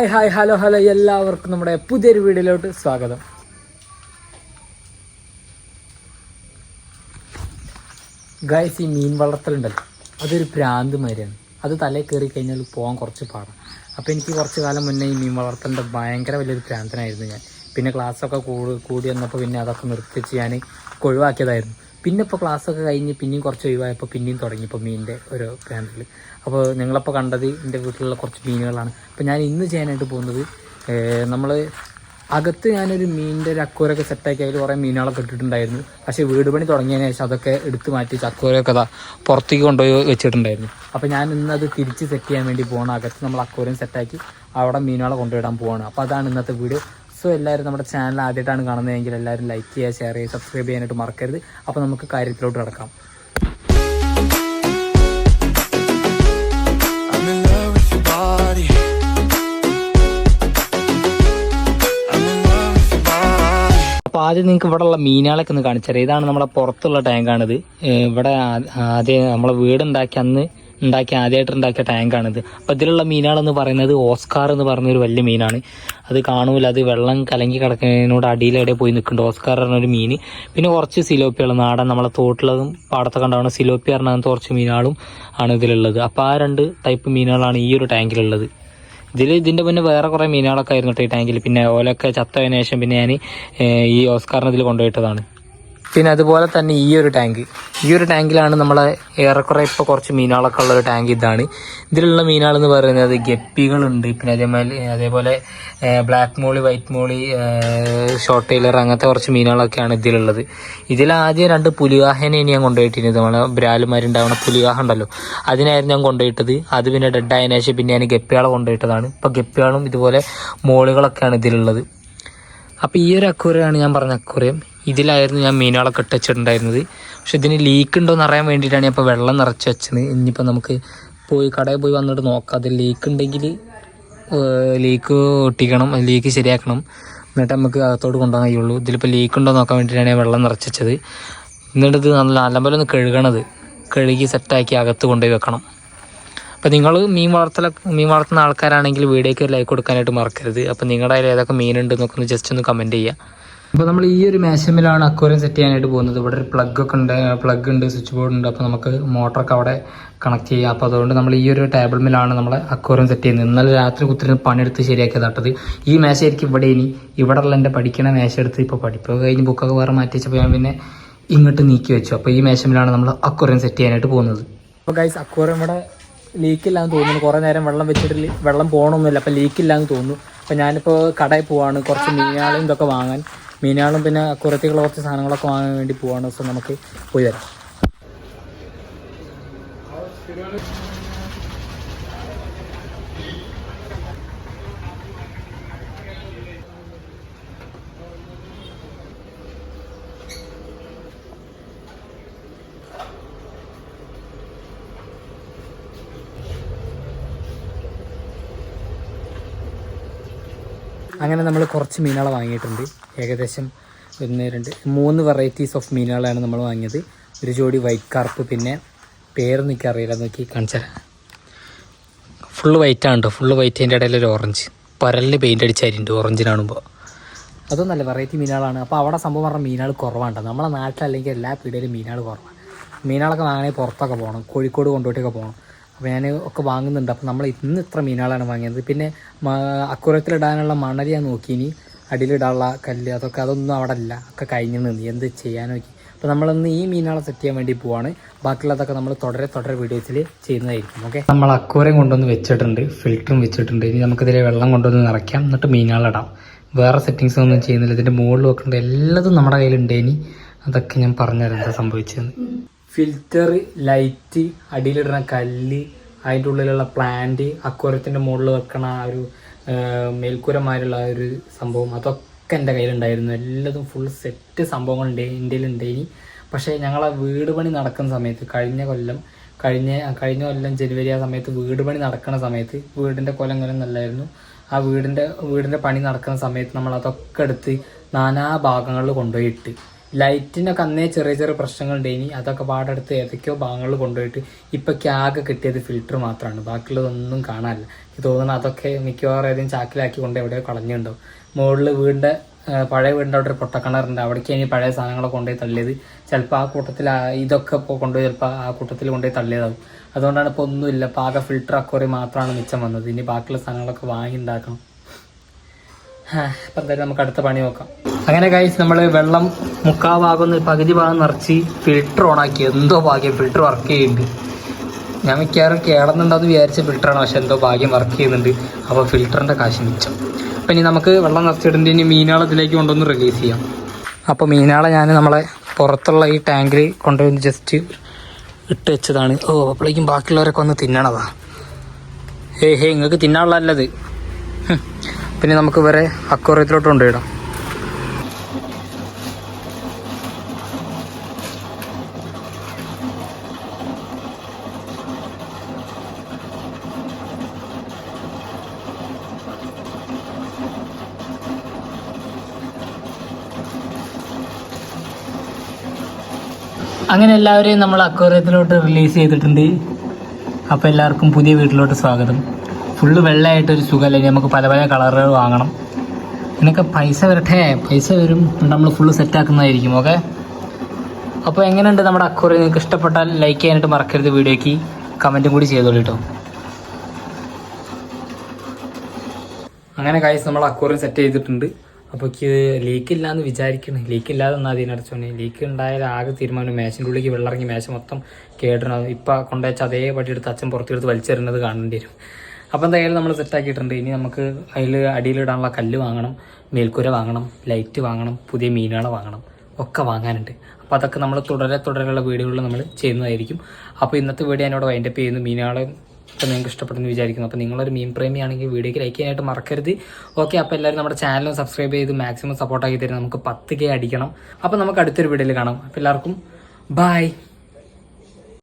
Hi hello എല്ലാവർക്കും നമ്മുടെ പുതിയൊരു വീഡിയോയിലോട്ട് സ്വാഗതം. ഗൈസ്, ഈ മീൻ വളർത്തലുണ്ടല്ലോ, അതൊരു ഭ്രാന്ത് മാതിരിയാണ്. അത് തലയിൽ കയറി കഴിഞ്ഞാൽ പോകാൻ കുറച്ച് പാടാണ്. അപ്പോൾ എനിക്ക് കുറച്ച് കാലം മുന്നേ ഈ മീൻ വളർത്തലിൻ്റെ ഭയങ്കര വലിയൊരു ഭ്രാന്തനായിരുന്നു ഞാൻ. പിന്നെ ക്ലാസ്സൊക്കെ കൂടി വന്നപ്പോൾ പിന്നെ അതൊക്കെ നിർത്തിച്ച് ഞാൻ ഒഴിവാക്കിയതായിരുന്നു. പിന്നെ ഇപ്പോൾ ക്ലാസ്സൊക്കെ കഴിഞ്ഞ് പിന്നെയും കുറച്ച് ഒഴിവായപ്പോൾ പിന്നെയും തുടങ്ങി ഇപ്പോൾ മീനിൻ്റെ ഒരു ഭ്രാന്തിൽ. അപ്പോൾ നിങ്ങളപ്പോൾ കണ്ടത് എൻ്റെ വീട്ടിലുള്ള കുറച്ച് മീനുകളാണ്. അപ്പോൾ ഞാൻ ഇന്ന് ചെയ്യാനായിട്ട് പോകുന്നത്, നമ്മൾ അകത്ത് ഞാനൊരു മീനിൻ്റെ ഒരു അക്വേറിയൊക്കെ സെറ്റാക്കി അതിൽ കുറേ മീനുകളൊക്കെ ഇട്ടിട്ടുണ്ടായിരുന്നു. പക്ഷേ വീട് പണി തുടങ്ങിയതിന് ശേഷം അതൊക്കെ എടുത്ത് മാറ്റി അക്വേറിയൊക്കെ പുറത്തേക്ക് കൊണ്ടുപോയി വെച്ചിട്ടുണ്ടായിരുന്നു. അപ്പോൾ ഞാൻ ഇന്നത് തിരിച്ച് സെറ്റ് ചെയ്യാൻ വേണ്ടി പോകണം. അകത്ത് നമ്മൾ അക്വേറിയം സെറ്റാക്കി അവിടെ മീനുകളെ കൊണ്ടുവിടാൻ പോവാണ്. അപ്പോൾ അതാണ് ഇന്നത്തെ വീഡിയോ. സോ എല്ലാവരും നമ്മുടെ ചാനൽ ആദ്യമായിട്ടാണ് കാണുന്നതെങ്കിൽ എല്ലാവരും ലൈക്ക് ചെയ്യുക, ഷെയർ ചെയ്യുക, സബ്സ്ക്രൈബ് ചെയ്യാനായിട്ട് മറക്കരുത്. അപ്പോൾ നമുക്ക് കാര്യത്തിലോട്ട് കിടക്കാം. അപ്പോൾ ആദ്യം നിങ്ങൾക്ക് ഇവിടെയുള്ള മീനുകളൊക്കെ ഒന്ന് കാണിച്ചു തരാം. ഇതാണ് നമ്മുടെ പുറത്തുള്ള ടാങ്കാണിത്. ഇവിടെ ആദ്യം നമ്മളെ വീടുണ്ടാക്കി അന്ന് ആദ്യമായിട്ട് ഉണ്ടാക്കിയ ടാങ്കാണിത്. അപ്പോൾ ഇതിലുള്ള മീനുകളെന്ന് പറയുന്നത് ഓസ്കാർ എന്ന് പറഞ്ഞൊരു വലിയ മീനാണ്. അത് കാണൂല, അത് വെള്ളം കലങ്ങി കിടക്കുന്നതിനോട് അടിയിലെവിടെ പോയി നിൽക്കുന്നുണ്ട്. ഓസ്കാർ പറഞ്ഞൊരു മീൻ. പിന്നെ കുറച്ച് സിലോപ്പികൾ, നാടൻ നമ്മളെ തോട്ടിലതും പാടത്തൊക്കെ ഉണ്ടാവുന്ന സിലോപ്പി പറഞ്ഞ കുറച്ച് മീനുകളും ആണ് ഇതിലുള്ളത്. അപ്പോൾ ആ രണ്ട് ടൈപ്പ് മീനുകളാണ് ഈ ഒരു ടാങ്കിലുള്ളത്. ഇതിൻ്റെ പിന്നെ വേറെ കുറേ മീനുകളൊക്കെ ആയിരുന്നു കേട്ടോ ഈ ടാങ്കിൽ. പിന്നെ ഓലൊക്കെ ചത്തതിന് ശേഷം പിന്നെ ഞാൻ ഈ ഓസ്കാറിന് ഇതിൽ കൊണ്ടുപോയിട്ടതാണ്. പിന്നെ അതുപോലെ തന്നെ ഈ ഒരു ടാങ്കിലാണ് നമ്മളെ ഏറെക്കുറെ ഇപ്പോൾ കുറച്ച് മീനുകളൊക്കെ ഉള്ളൊരു ടാങ്ക്. ഇതാണ് ഇതിലുള്ള മീനുകളെന്ന് പറയുന്നത് ഗപ്പികളുണ്ട്, പിന്നെ അതേപോലെ ബ്ലാക്ക് മോളി, വൈറ്റ് മോളി, ഷോർട്ട് ടൈലർ, അങ്ങനത്തെ കുറച്ച് മീനുകളൊക്കെയാണ് ഇതിലുള്ളത്. ഇതിലാദ്യം 2 പുലിവാഹനെ ഞാൻ കൊണ്ടുപോയിട്ടിരുന്നത്. നമ്മളെ ബ്രാലുമാരുണ്ടാവുന്ന പുലിവാഹ ഉണ്ടല്ലോ, അതിനായിരുന്നു ഞാൻ കൊണ്ടുപോയിട്ടത്. അത് പിന്നെ ഡെഡ് ആയതിനു ശേഷം പിന്നെ ഞാൻ ഗപ്പികളെ കൊണ്ടുപോയിട്ടതാണ്. ഇപ്പോൾ ഗപ്പികളും ഇതുപോലെ മോളുകളൊക്കെയാണ് ഇതിലുള്ളത്. അപ്പോൾ ഈ ഒരു അക്വേറിയമാണ് ഞാൻ പറഞ്ഞ അക്വേറിയം. ഇതിലായിരുന്നു ഞാൻ മീനുകളൊക്കെ ഇട്ടുവെച്ചിട്ടുണ്ടായിരുന്നത്. പക്ഷെ ഇതിന് ലീക്ക് ഉണ്ടോ എന്ന് അറിയാൻ വേണ്ടിയിട്ടാണ് ഞാൻ ഇപ്പോൾ വെള്ളം നിറച്ച് വെച്ചത്. ഇനിയിപ്പോൾ നമുക്ക് കടയിൽ പോയി വന്നിട്ട് നോക്കാം. അതിൽ ലീക്ക് ഉണ്ടെങ്കിൽ ലീക്ക് ഒട്ടിക്കണം, ലീക്ക് ശരിയാക്കണം, എന്നിട്ട് നമുക്ക് അകത്തോട്ട് കൊണ്ടുപോകാൻ കഴിയുള്ളൂ. ഇതിലിപ്പോൾ ലീക്ക് ഉണ്ടോ നോക്കാൻ വേണ്ടിയിട്ടാണ് ഞാൻ വെള്ളം നിറച്ച് വെച്ചത്. എന്നിട്ട് ഇത് നല്ലപോലെ കഴുകി സെറ്റാക്കി അകത്ത് കൊണ്ടുപോയി വെക്കണം. അപ്പോൾ നിങ്ങൾ മീൻ വളർത്തുന്ന ആൾക്കാരാണെങ്കിൽ വീഡിയോയ്ക്ക് ലൈക്ക് കൊടുക്കാനായിട്ട് മറക്കരുത്. അപ്പോൾ നിങ്ങളുടെ അതിൽ ഏതൊക്കെ മീനുണ്ട് എന്നൊക്കെ ഒന്ന് ജസ്റ്റ് ഒന്ന് കമൻറ്റ് ചെയ്യുക. അപ്പോൾ നമ്മൾ ഈ ഒരു മേശമിലാണ് അക്വേറിയം സെറ്റ് ചെയ്യാനായിട്ട് പോകുന്നത്. ഇവിടെ ഒരു പ്ലഗ് ഉണ്ട്, സ്വിച്ച് ബോർഡ് ഉണ്ട്. അപ്പോൾ നമുക്ക് മോട്ടറൊക്കെ അവിടെ കണക്ട് ചെയ്യാം. അപ്പോൾ അതുകൊണ്ട് നമ്മൾ ഈ ഒരു ടേബിൾമിലാണ് നമ്മൾ അക്വേറിയം സെറ്റ് ചെയ്യുന്നത്. ഇന്നലെ രാത്രി കുത്തിരി പണിയെടുത്ത് ശരിയാക്കി തട്ടത്. ഈ മേശ ആയിരിക്കും ഇവിടെയുള്ള എൻ്റെ പഠിക്കണ മേശ എടുത്ത് ഇപ്പോൾ പഠിപ്പൊക്കെ കഴിഞ്ഞ് ബുക്കൊക്കെ വേറെ മാറ്റി വെച്ചപ്പോൾ ഞാൻ പിന്നെ ഇങ്ങോട്ട് നീക്കി വെച്ചു. അപ്പോൾ ഈ മേശമിലാണ് നമ്മൾ അക്വേറിയം സെറ്റ് ചെയ്യാനായിട്ട് പോകുന്നത്. അപ്പോൾ ഗൈസ്, അക്വേറിയം ഇവിടെ ലീക്കില്ലാന്ന് തോന്നുന്നു. കുറേ നേരം വെള്ളം വെച്ചിട്ട് വെള്ളം പോകണമൊന്നുമില്ല. അപ്പോൾ ലീക്കില്ലാന്ന് തോന്നുന്നു. അപ്പോൾ ഞാനിപ്പോൾ കടയിൽ പോവാണ് കുറച്ച് മീനുകളും ഇതൊക്കെ വാങ്ങാൻ. മീനുകളും പിന്നെ അക്വേറിയത്തിലുള്ള കുറച്ച് സാധനങ്ങളൊക്കെ വാങ്ങാൻ വേണ്ടി പോവാണ്. സോ നമുക്ക് പോയി വരാം. അങ്ങനെ നമ്മൾ കുറച്ച് മീനുകളെ വാങ്ങിയിട്ടുണ്ട്. ഏകദേശം 1, 2, 3 വെറൈറ്റീസ് ഓഫ് മീനുകളാണ് നമ്മൾ വാങ്ങിയത്. ഒരു ജോഡി വൈറ്റ് കാർപ്പ്, പിന്നെ പേരൊന്നും എനിക്ക് അറിയില്ല, നോക്കി കാണിച്ചാൽ. ഫുള്ള് വൈറ്റാണ് കേട്ടോ, ഫുള്ള് വൈറ്റ്. അതിൻ്റെ ഇടയിൽ ഒരു ഓറഞ്ച്, പരലിന് പെയിൻ്റ് അടിച്ചായിട്ടുണ്ട് ഓറഞ്ചിനാണുമ്പോൾ. അതും നല്ല വെറൈറ്റി മീനുകളാണ്. അപ്പോൾ അവിടെ സംഭവം പറഞ്ഞാൽ മീനുകൾ കുറവാണ്. നമ്മളെ നാട്ടിലല്ലെങ്കിൽ എല്ലാ പീടികയിലും മീനുകൾ കുറവാണ്. മീനുകളൊക്കെ വാങ്ങണമെങ്കിൽ പുറത്തൊക്കെ പോകണം, കോഴിക്കോട് കൊണ്ടുപോയിട്ടൊക്കെ പോകണം. അപ്പോൾ ഞാൻ ഒക്കെ വാങ്ങുന്നുണ്ട്. അപ്പോൾ നമ്മൾ ഇന്ന് ഇത്ര മീനുകളാണ് വാങ്ങിയത്. പിന്നെ അക്വേറിയത്തിലിടാനുള്ള മണൽ ഞാൻ നോക്കി, ഇനി അടിയിലിടാനുള്ള കല്ല് അതൊന്നും അവിടെ ഇല്ല, ഒക്കെ കഴിഞ്ഞ് നിന്ന് എന്ത് ചെയ്യാൻ നോക്കി. അപ്പോൾ നമ്മളിന്ന് ഈ മീനുകളെ സെറ്റ് ചെയ്യാൻ വേണ്ടി പോവാണ്. ബാക്കിയുള്ളതൊക്കെ നമ്മൾ തുടരെ വീഡിയോസിൽ ചെയ്യുന്നതായിരിക്കും. ഓക്കെ, നമ്മൾ അക്വേറിയം കൊണ്ടുവന്ന് വെച്ചിട്ടുണ്ട്, ഫിൽറ്ററും വെച്ചിട്ടുണ്ട്. ഇനി നമുക്കിതിലെ വെള്ളം കൊണ്ടുവന്ന് നിറയ്ക്കാം, എന്നിട്ട് മീനുകളിടാം. വേറെ സെറ്റിങ്സ് ഒന്നും ചെയ്യുന്നില്ല. ഇതിൻ്റെ മുകളിൽ വെക്കേണ്ട എല്ലാതും നമ്മുടെ കയ്യിലുണ്ട്. ഇനി അതൊക്കെ ഞാൻ പറഞ്ഞുതരാം എന്താ സംഭവിച്ചതെന്ന്. ഫിൽറ്റർ, ലൈറ്റ്, അടിയിലിടുന്ന കല്ല്, അതിൻ്റെ ഉള്ളിലുള്ള പ്ലാന്റ്, അക്വേറിയത്തിൻ്റെ മുകളിൽ വെക്കണ ആ ഒരു മേൽക്കൂരമാരുള്ള ആ ഒരു സംഭവം, അതൊക്കെ എൻ്റെ കയ്യിലുണ്ടായിരുന്നു. എല്ലാതും ഫുൾ സെറ്റ് സംഭവങ്ങൾ എൻ്റെ കയ്യിലുണ്ടേനി. പക്ഷേ ഞങ്ങളെ വീട് പണി നടക്കുന്ന സമയത്ത് കഴിഞ്ഞ കൊല്ലം ജനുവരി ആ സമയത്ത് വീട് പണി നടക്കുന്ന സമയത്ത് വീടിൻ്റെ കൊല്ലം നല്ലായിരുന്നു. ആ വീടിൻ്റെ പണി നടക്കുന്ന സമയത്ത് നമ്മൾ അതൊക്കെ എടുത്ത് നാനാ ഭാഗങ്ങളിൽ കൊണ്ടുപോയിട്ട് ലൈറ്റിനൊക്കെ അന്നേ ചെറിയ ചെറിയ പ്രശ്നങ്ങളുണ്ടായിനി. അതൊക്കെ പാടെടുത്ത് ഏതൊക്കെയോ ഭാഗങ്ങളിൽ കൊണ്ടുപോയിട്ട് ഇപ്പൊക്കെ ആകെ കിട്ടിയത് ഫിൽറ്റർ മാത്രമാണ്. ബാക്കിയുള്ളതൊന്നും കാണാനില്ല. എനിക്ക് തോന്നുന്നു അതൊക്കെ മിക്കവാറും ഏതെങ്കിലും ചാക്കിലാക്കി കൊണ്ട് എവിടെയോ കളഞ്ഞിട്ടുണ്ടാവും. മുകളിൽ വീടിൻ്റെ പഴയ വീടിൻ്റെ അവിടെ ഒരു പൊട്ടക്കിണറുണ്ട്. അവിടേക്ക് ഇനി പഴയ സാധനങ്ങളൊക്കെ കൊണ്ടുപോയി തള്ളിയത്. ചിലപ്പോൾ ആ കൂട്ടത്തിൽ ഇതൊക്കെ ഇപ്പോൾ കൊണ്ടുപോയി ചിലപ്പോൾ ആ കൂട്ടത്തിൽ കൊണ്ടുപോയി തള്ളിയതാവും. അതുകൊണ്ടാണ് ഇപ്പോൾ ഒന്നുമില്ല. ഇപ്പോൾ ആകെ ഫിൽറ്റർ അക്വറി മാത്രമാണ് മിച്ചം വന്നത്. ഇനി ബാക്കിയുള്ള സാധനങ്ങളൊക്കെ വാങ്ങി ഉണ്ടാക്കണം. അപ്പം എന്തായാലും നമുക്ക് അടുത്ത പണി നോക്കാം. അങ്ങനെ ഗൈസ് നമ്മൾ വെള്ളം ഭാഗം പകുതി ഭാഗം നിറച്ച് ഫിൽറ്റർ ഓണാക്കി. എന്തോ ഭാഗ്യം ഫിൽറ്റർ വർക്ക് ചെയ്യുന്നുണ്ട്. ഞാൻ മിക്കവാറും കേളന്നുണ്ടാന്ന് വിചാരിച്ച ഫിൽറ്ററാണ്, പക്ഷെ എന്തോ ഭാഗ്യം വർക്ക് ചെയ്യുന്നുണ്ട്. അപ്പോൾ ഫിൽറ്ററിൻ്റെ കാശ് മിച്ചം. അപ്പം ഇനി നമുക്ക് വെള്ളം നിറച്ചിടേണ്ടി ഇനി മീനുകളെ ഇതിലേക്ക് കൊണ്ടുവന്ന് റിലീസ് ചെയ്യാം. അപ്പോൾ മീനുകളെ ഞാൻ നമ്മളെ പുറത്തുള്ള ഈ ടാങ്കിൽ കൊണ്ടുവന്ന് ജസ്റ്റ് ഇട്ട് വെച്ചതാണ്. അപ്പോഴേക്കും ബാക്കിയുള്ളവരൊക്കെ ഒന്ന് തിന്നണതാ. നിങ്ങൾക്ക് തിന്നാനുള്ളതല്ലത്. പിന്നെ നമുക്ക് ഇവരെ അക്വേറിയത്തിലോട്ട് കൊണ്ടുപോയിടാം. അങ്ങനെ എല്ലാവരെയും നമ്മൾ അക്വേറിയത്തിലോട്ട് റിലീസ് ചെയ്തിട്ടുണ്ട്. അപ്പോൾ എല്ലാവർക്കും പുതിയ വീട്ടിലോട്ട് സ്വാഗതം. ഫുള്ള് വെള്ളമായിട്ടൊരു സുഖമല്ലേ. നമുക്ക് പല പല കളറുകൾ വാങ്ങണം. ഇതിനൊക്കെ പൈസ വരട്ടെ, പൈസ വരും. നമ്മൾ ഫുള്ള് സെറ്റാക്കുന്നതായിരിക്കും. ഓക്കെ, അപ്പോൾ എങ്ങനെയുണ്ട് നമ്മുടെ അക്വേറിയം? നിങ്ങൾക്ക് ഇഷ്ടപ്പെട്ടാൽ ലൈക്ക് ചെയ്യാനായിട്ട് മറക്കരുത്. വീഡിയോയ്ക്ക് കമൻറ്റും കൂടി ചെയ്തോളൂ കേട്ടോ. അങ്ങനെ ഗൈസ് നമ്മൾ അക്വേറിയം സെറ്റ് ചെയ്തിട്ടുണ്ട്. അപ്പോൾ ലീക്ക് ഇല്ലാന്ന് വിചാരിക്കണം. ലീക്ക് ഇല്ലാതെ എന്നാൽ അതിനടച്ചോണേ. ലീക്ക് ഉണ്ടായാൽ ആകെ തീരുമാനം മേശൻ്റെ ഉള്ളിലേക്ക് വെള്ളമിറങ്ങി മേശ മൊത്തം കേടണം. ഇപ്പം കൊണ്ടുവച്ച അതേ പടി എടുത്ത് അച്ഛൻ പുറത്തെടുത്ത് വലിച്ചെറിഞ്ഞത് കാണേണ്ടി വരും. അപ്പോൾ എന്തായാലും നമ്മൾ സെറ്റാക്കിയിട്ടുണ്ട്. ഇനി നമുക്ക് അതിൽ അടിയിലിടാനുള്ള കല്ല് വാങ്ങണം, മേൽക്കൂര വാങ്ങണം, ലൈറ്റ് വാങ്ങണം, പുതിയ മീനുകളെ വാങ്ങണം, ഒക്കെ വാങ്ങാനുണ്ട്. അപ്പോൾ അതൊക്കെ നമ്മൾ തുടരെയുള്ള വീഡിയോകളിൽ നമ്മൾ ചെയ്യുന്നതായിരിക്കും. അപ്പോൾ ഇന്നത്തെ വീഡിയോ എന്നോട് വൈൻഡപ്പ് ചെയ്യുന്നു. മീനുകളെ അപ്പോൾ നിങ്ങൾക്ക് ഇഷ്ടപ്പെടുന്നു വിചാരിക്കുന്നു. അപ്പോൾ നിങ്ങളൊരു മീൻ പ്രേമിയാണെങ്കിൽ വീഡിയോയ്ക്ക് ലൈക്ക് ചെയ്യാനായിട്ട് മറക്കരുത്. ഓക്കെ, അപ്പോൾ എല്ലാവരും നമ്മുടെ ചാനലും സബ്സ്ക്രൈബ് ചെയ്ത് മാക്സിമം സപ്പോർട്ടാക്കി തരും. നമുക്ക് 10K അടിക്കണം. അപ്പോൾ നമുക്ക് അടുത്തൊരു വീഡിയോയിൽ കാണാം. അപ്പോൾ എല്ലാവർക്കും ബൈ.